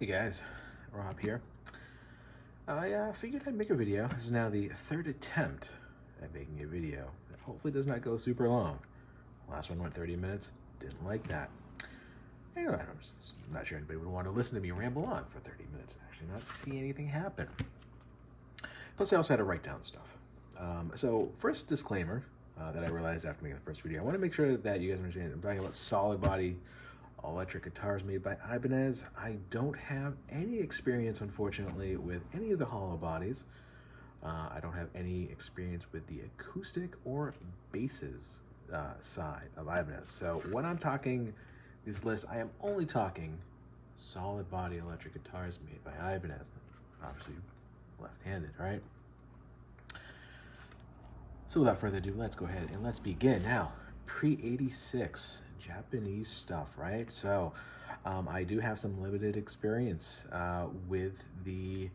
Hey guys, Rob here. I figured I'd make a video. This is now the third attempt at making a video that hopefully does not go super long. Last one went 30 minutes. Didn't like that. Anyway, I'm just not sure anybody would want to listen to me ramble on for 30 minutes and actually not see anything happen. Plus, I also had to write down stuff. So first disclaimer that I realized after making the first video, I want to make sure that you guys understand I'm talking about solid body electric guitars made by Ibanez. I don't have any experience, unfortunately, with any of the hollow bodies. I don't have any experience with the acoustic or basses side of Ibanez. So when I'm talking this list, I am only talking solid body electric guitars made by Ibanez. Obviously left-handed, right? So without further ado, let's go ahead and let's begin. Now, pre-86 Japanese stuff, right? So I do have some limited experience with the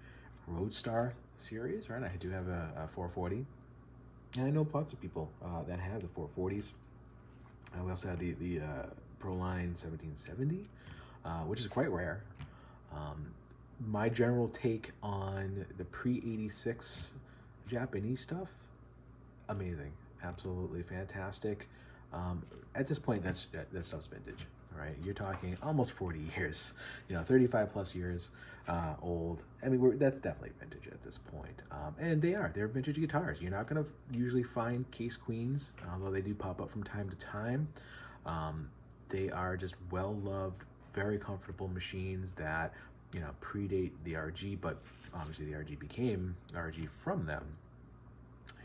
Roadstar series, right? I do have a 440. And I know lots of people that have the 440s. We also have the Proline 1770, which is quite rare. My general take on the pre-86 Japanese stuff, amazing, absolutely fantastic. At this point, that stuff's vintage, right? You're talking almost 40 years, 35 plus years old. I mean, that's definitely vintage at this point. And they're vintage guitars. You're not gonna usually find Case Queens, although they do pop up from time to time. They are just well-loved, very comfortable machines that, predate the RG, but obviously the RG became RG from them.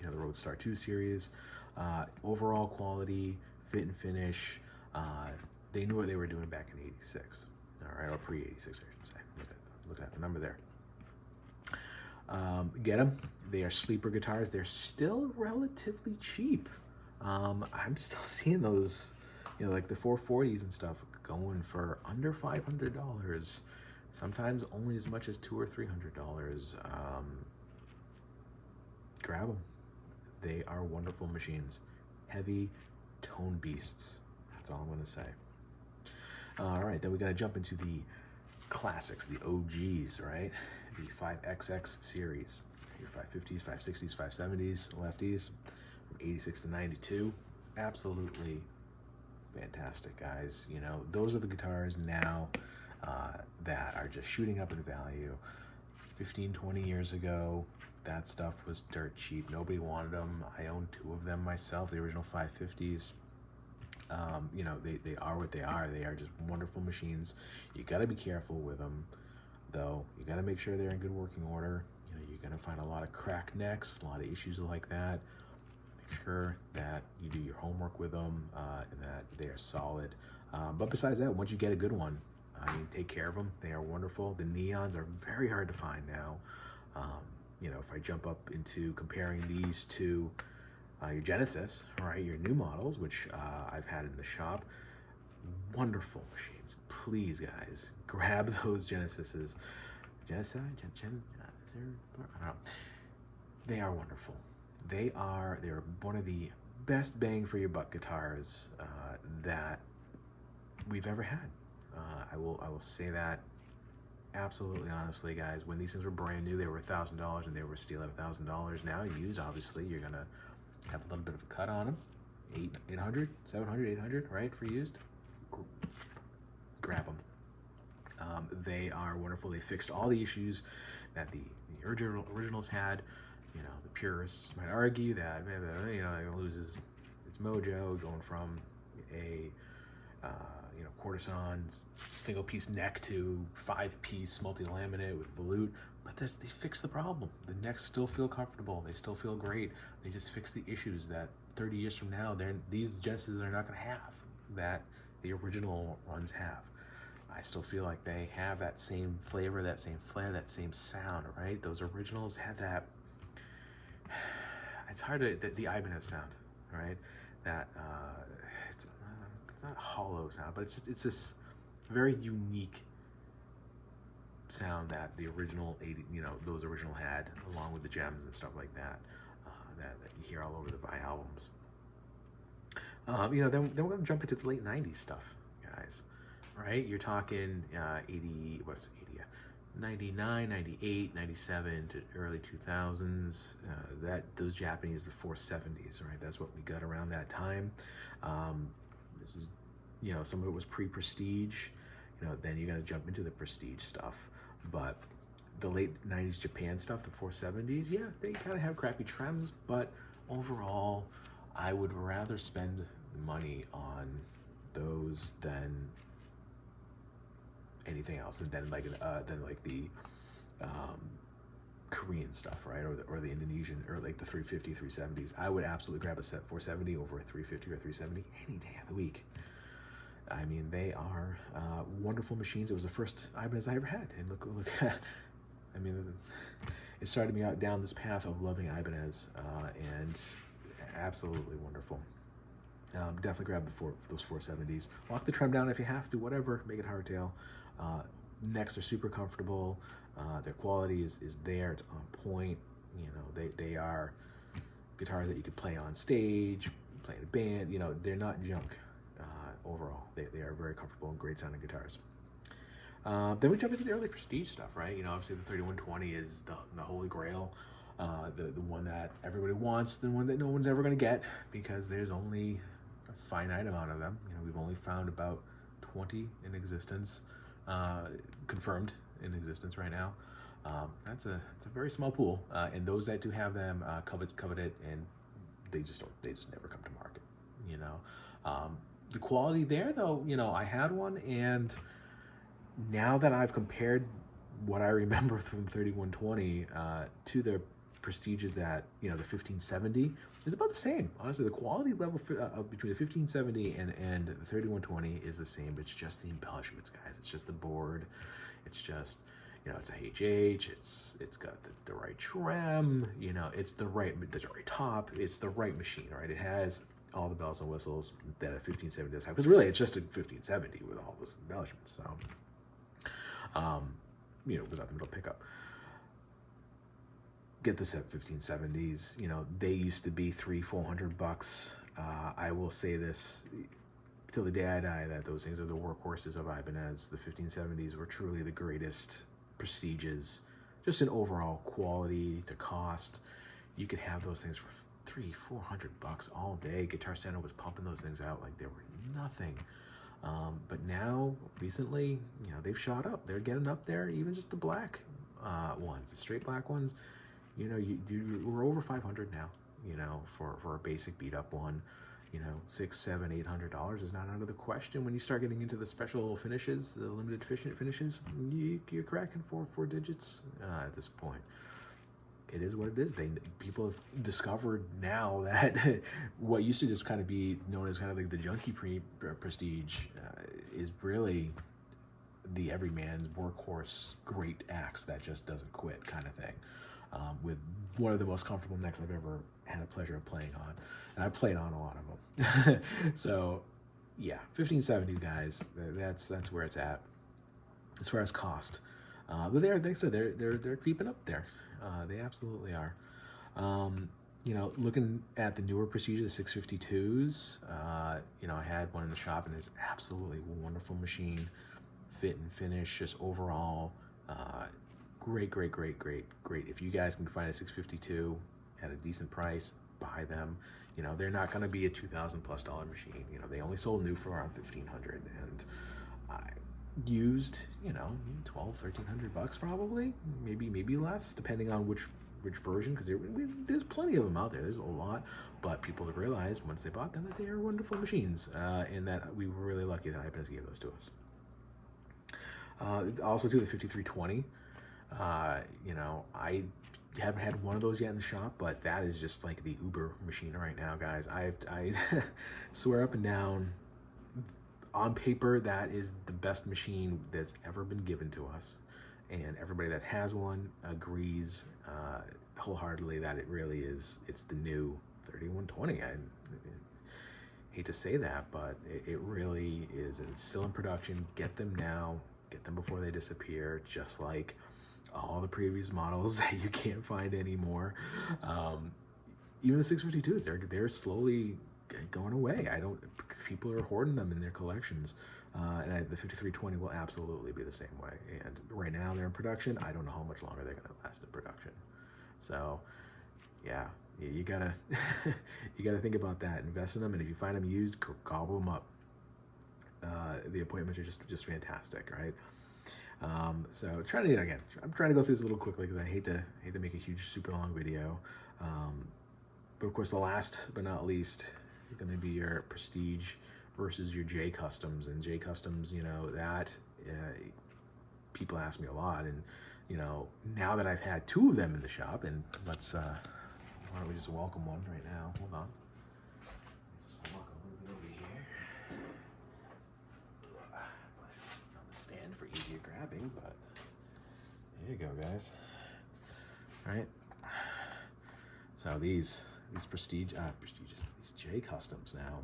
The Roadstar 2 series, overall quality, fit and finish, they knew what they were doing back in 86, all right, or pre-86, I should say. Look at the number there. Get them. They are sleeper guitars. They're still relatively cheap. I'm still seeing those, like the 440s and stuff going for under $500, sometimes only as much as $200 or $300. Grab them. They are wonderful machines. Heavy tone beasts. That's all I'm going to say. All right, then we got to jump into the classics, the OGs, right? The 5XX series. Your 550s, 560s, 570s, lefties from 86 to 92. Absolutely fantastic, guys. Those are the guitars now that are just shooting up in value. 15, 20 years ago, that stuff was dirt cheap. Nobody wanted them. I own two of them myself, the original 550s. They are what they are. They are just wonderful machines. You got to be careful with them, though. You got to make sure they're in good working order. You're going to find a lot of crack necks, a lot of issues like that. Make sure that you do your homework with them and that they are solid. But besides that, once you get a good one, take care of them. They are wonderful. The neons are very hard to find now. If I jump up into comparing these to your Genesis, right, your new models, which I've had in the shop, wonderful machines. Please, guys, grab those Genesises. I don't know. They are wonderful. They're one of the best bang for your buck guitars that we've ever had. I will say that absolutely honestly, guys. When these things were brand new, they were $1,000 and they were still at $1,000 now. Used, obviously, you're gonna have a little bit of a cut on them. 800, 700, 800, right, for used. Grab them. They are wonderful. They fixed all the issues that the originals had. The purists might argue that it loses its mojo going from a Courtesan single piece neck to 5-piece multi-laminate with volute, but they fix the problem. The necks still feel comfortable. They still feel great. They just fix the issues that 30 years from now, these Genesis are not going to have that the original ones have. I still feel like they have that same flavor, that same flair, that same sound, right? Those originals had that, it's hard to, the Ibanez sound, right? That, it's not a hollow sound, but it's this very unique sound that the original those original had, along with the gems and stuff like that, that you hear all over the Vi albums. Then we're gonna jump into the late '90s stuff, guys. right? You're talking 80, what's 80? 99, 98, 97 to early 2000s. Those Japanese, the 470s, right? That's what we got around that time. This is, some of it was pre-prestige. Then you got to jump into the prestige stuff. But the late 90s Japan stuff, the 470s, yeah, they kind of have crappy trims, but overall, I would rather spend money on those than anything else, and then like the um, Korean stuff, right, or the Indonesian, or like the 350, 370s. I would absolutely grab a set 470 over a 350 or 370 any day of the week. I mean, they are wonderful machines. It was the first Ibanez I ever had, and look, I mean, it started me out down this path of loving Ibanez, and absolutely wonderful. Definitely grab those 470s. Lock the trim down if you have to, whatever, make it hardtail. Necks are super comfortable. Their quality is there, it's on point. They are guitars that you could play on stage, play in a band. They're not junk overall. They are very comfortable and great sounding guitars. Then we jump into the early prestige stuff, right? Obviously the 3120 is the holy grail, the one that everybody wants, the one that no one's ever going to get because there's only a finite amount of them. We've only found about 20 in existence, confirmed in existence right now. It's a very small pool, and those that do have them covet it, and they just never come to market. The quality there, though, I had one, and now that I've compared what I remember from 3120 to the prestiges that, the 1570 is about the same. Honestly, the quality level between the 1570 and the 3120 is the same. It's just the embellishments, guys. It's just the board. It's just, it's a HH. It's got the right trim. It's the right top. It's the right machine, right? It has all the bells and whistles that a 1570 does have. Because really, it's just a 1570 with all those embellishments. Without the middle pickup. Get this at 1570s. They used to be $300-400. I will say this till the day I die, that those things are the workhorses of Ibanez. The 1570s were truly the greatest prestiges, just in overall quality to cost. You could have those things for $300-400 all day. Guitar Center was pumping those things out like they were nothing. But now, recently, they've shot up. They're getting up there. Even just the black ones, the straight black ones, we're over 500 now. For a basic beat up one, $600, $700, $800 is not out of the question. When you start getting into the special finishes, the limited finishes, you're cracking four digits at this point. It is what it is. People have discovered now that what used to just kind of be known as kind of like the junkie prestige is really the everyman's workhorse great axe that just doesn't quit kind of thing, with one of the most comfortable necks I've ever had a pleasure of playing on, and I've played on a lot of them. So yeah, 1570 guys, that's where it's at as far as cost. But they're creeping up there. They absolutely are. Looking at the newer Prestiges, the 652s, I had one in the shop, and it's absolutely a wonderful machine. Fit and finish, just overall, great. If you guys can find a 652 at a decent price, buy them. They're not going to be a $2,000+ machine. They only sold new for around $1,500, and used, $1,200-1,300 probably, maybe less, depending on which version, because there's plenty of them out there. There's a lot, but people have realized once they bought them that they are wonderful machines, and that we were really lucky that Ibanez gave those to us. Also, to the 5320, I haven't had one of those yet in the shop, but that is just like the Uber machine right now, guys. I swear up and down, on paper, that is the best machine that's ever been given to us, and everybody that has one agrees wholeheartedly that it really is. It's the new 3120. I hate to say that, but it really is. It's still in production. Get them now. Get them before they disappear, just like all the previous models that you can't find anymore. Even the 652s, they're slowly going away. People are hoarding them in their collections. The 5320 will absolutely be the same way. And right now they're in production. I don't know how much longer they're going to last in production. So, yeah, you gotta you gotta think about that. Invest in them, and if you find them used, gobble them up. The appointments are just fantastic, right? So trying to, again, I'm trying to go through this a little quickly because I hate to make a huge super long video. But of course, the last but not least is going to be your Prestige versus your J Customs. And J Customs, you know, that people ask me a lot, and you know, now that I've had two of them in the shop, and let's why don't we just welcome one right now? Hold on. Just walk a little bit over here. On the stand for easier grabbing, but there you go, guys. All right. So these prestigious, these J Customs now,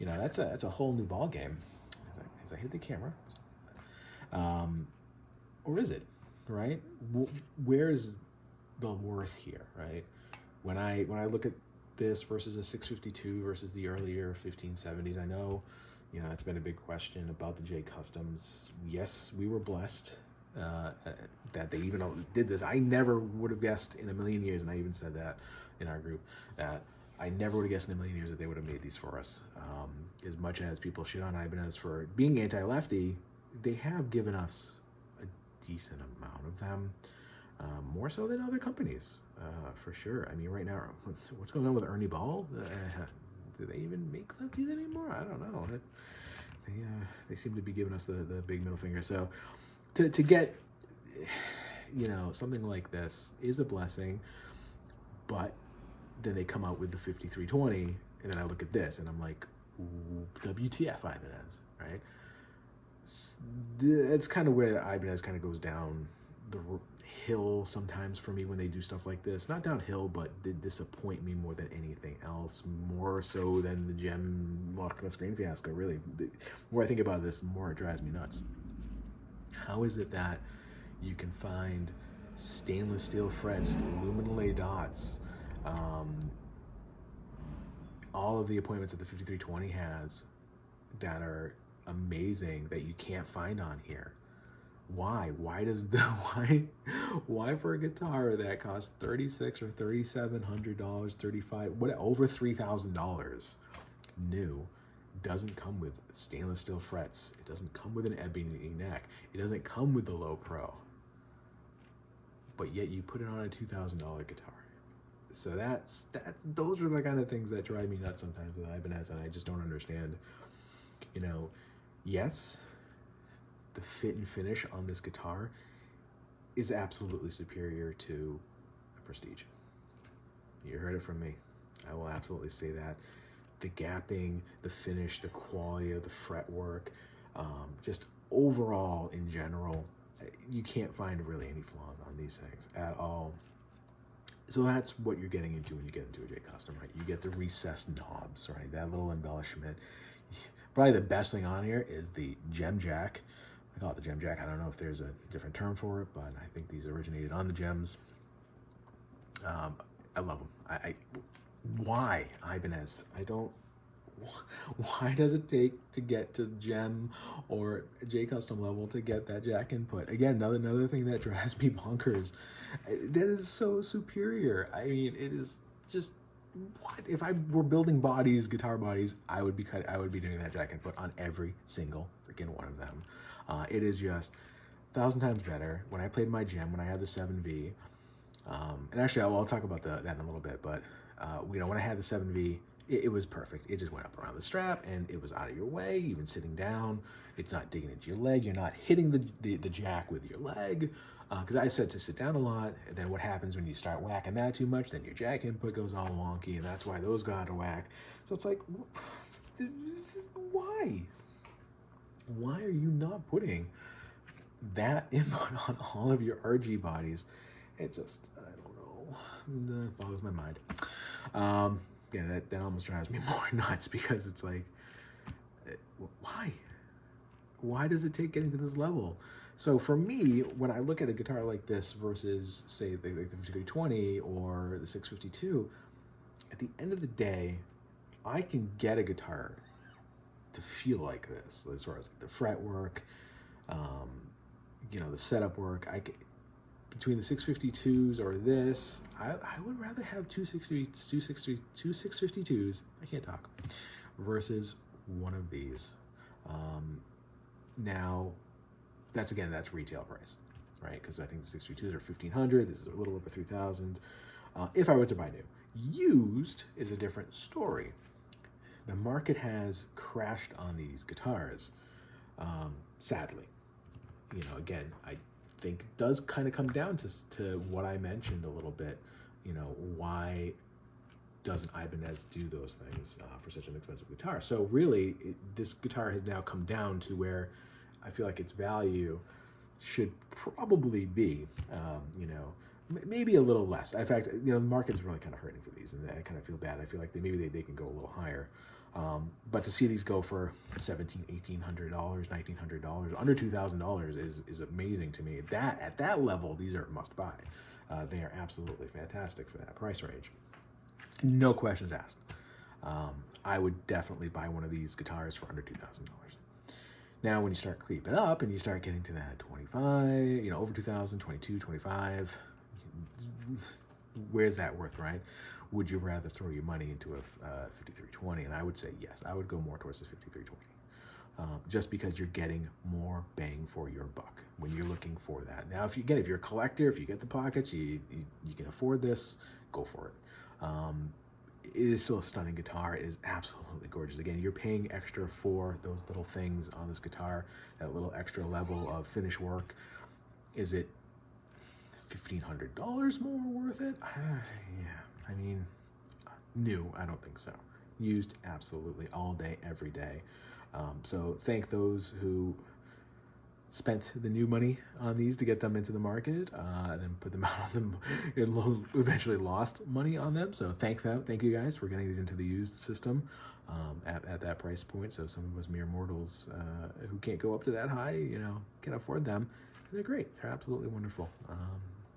you know, that's a whole new ball game. As I hit the camera, or is it, right? Where's the worth here, right? When I look at this versus a 652 versus the earlier 1570s, I know, you know, that's been a big question about the J Customs. Yes, we were blessed that they even did this. I never would have guessed in a million years, and I even said that in our group, that I never would have guessed in a million years that they would have made these for us. As much as people shit on Ibanez for being anti-lefty, they have given us a decent amount of them, more so than other companies, for sure. I mean, right now, what's going on with Ernie Ball? Do they even make lefties anymore? I don't know. They seem to be giving us the big middle finger. So to get, you know, something like this is a blessing, but then they come out with the 5320, and then I look at this and I'm like, WTF Ibanez, right? It's kind of where Ibanez kind of goes down the hill sometimes for me when they do stuff like this. Not downhill, but they disappoint me more than anything else, more so than the gem lock screen fiasco. Really, the more I think about this, the more it drives me nuts. How is it that you can find stainless steel frets, luminal dots, all of the appointments that the 5320 has that are amazing that you can't find on here? Why? Why does the why for a guitar that costs $3,600 or $3,700, 35, what, over $3,000 new, doesn't come with stainless steel frets? It doesn't come with an ebony neck. It doesn't come with the low pro. But yet you put it on a $2,000 guitar. So those are the kind of things that drive me nuts sometimes with Ibanez, and I just don't understand. You know, yes, the fit and finish on this guitar is absolutely superior to a Prestige. You heard it from me. I will absolutely say that. The gapping, the finish, the quality of the fretwork, just overall in general, you can't find really any flaws on these things at all. So that's what you're getting into when you get into a J Custom, right? You get the recessed knobs, right? That little embellishment. Probably the best thing on here is the gem jack. I call it the gem jack. I don't know if there's a different term for it, but I think these originated on the gems. I love them. Why Ibanez? Why does it take to get to gem or J Custom level to get that jack input? Again, another thing that drives me bonkers. That is so superior. I mean, it is just, what? If I were building bodies, guitar bodies, I would be doing that jack input on every single freaking one of them. It is just 1,000 times better. When I played my gem, when I had the 7V, and actually I'll talk about that in a little bit, but you know, when I had the 7V, it was perfect. It just went up around the strap and it was out of your way, even sitting down. It's not digging into your leg. You're not hitting the jack with your leg. Because I said to sit down a lot, and then what happens when you start whacking that too much, then your jack input goes all wonky, and that's why those go out of whack. So it's like, why? Why are you not putting that input on all of your RG bodies? It just, I don't know, it boggles my mind. Yeah, that almost drives me more nuts, because it's like, why? Why does it take getting to this level? So for me, when I look at a guitar like this versus, say, the 5320 or the 652, at the end of the day, I can get a guitar to feel like this as far as like the fret work, um, you know, the setup work. Between the 652s or this, I would rather have two 652s. I can't talk. Versus one of these. Now, that's retail price, right? Because I think the 652s are $1,500. This is a little over $3,000. If I were to buy new, used is a different story. The market has crashed on these guitars, sadly. You know, again, I think it does kind of come down to what I mentioned a little bit. You know, why doesn't Ibanez do those things for such an expensive guitar? So really, this guitar has now come down to where I feel like its value should probably be, you know, maybe a little less. In fact, you know, the market is really kind of hurting for these, and I kind of feel bad. I feel like maybe they can go a little higher. But to see these go for $1,700, $1,800, $1,900, under $2,000 is amazing to me. At that level, these are must buy. They are absolutely fantastic for that price range. No questions asked. I would definitely buy one of these guitars for under $2,000. Now, when you start creeping up and you start getting to that 25, you know, over 2,000, 22, 25, where's that worth, right? Would you rather throw your money into a 5320? And I would say yes. I would go more towards the 5320, just because you're getting more bang for your buck when you're looking for that. Now, if you're a collector, if you get the pockets, you can afford this, go for it. It is still a stunning guitar. It is absolutely gorgeous. Again, you're paying extra for those little things on this guitar, that little extra level of finish work. Is it $1,500 more worth it? Yeah, I mean, new, I don't think so. Used, absolutely, all day, every day. So thank those who spent the new money on these to get them into the market, and then put them out on them and eventually lost money on them. So thank you guys for getting these into the used system at that price point. So some of us mere mortals who can't go up to that high, you know, can afford them. They're great. They're absolutely wonderful.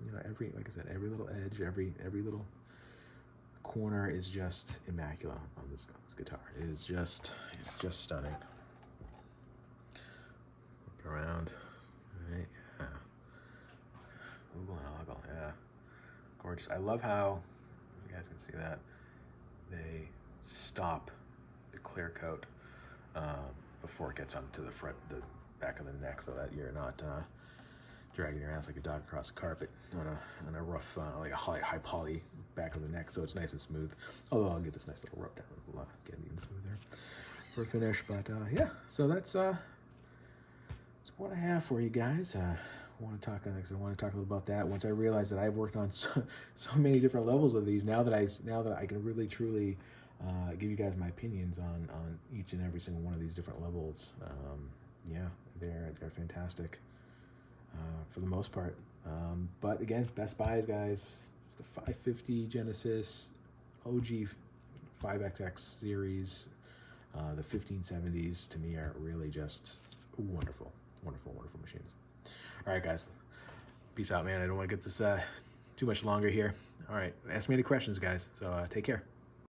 You know, like I said, every little edge, every little corner is just immaculate on this guitar. It's just stunning. Around, right? Yeah. Oogle and ogle, yeah. Gorgeous. I love how, you guys can see that, they stop the clear coat before it gets onto the back of the neck, so that you're not dragging your ass like a dog across the carpet on a rough, like a high poly back of the neck, so it's nice and smooth. Although I'll get this nice little rub down, it'll get even smoother for a finish. But yeah, so that's what I have for you guys. I want to talk a little about that. Once I realized that I've worked on so many different levels of these, now that I can really truly give you guys my opinions on each and every single one of these different levels. Yeah, they're fantastic for the most part. But again, best buys, guys. The 550 Genesis, OG 5XX series, the 1570s to me are really just wonderful. Wonderful machines. All right, guys. Peace out, man. I don't want to get this too much longer here. All right. Ask me any questions, guys. So take care.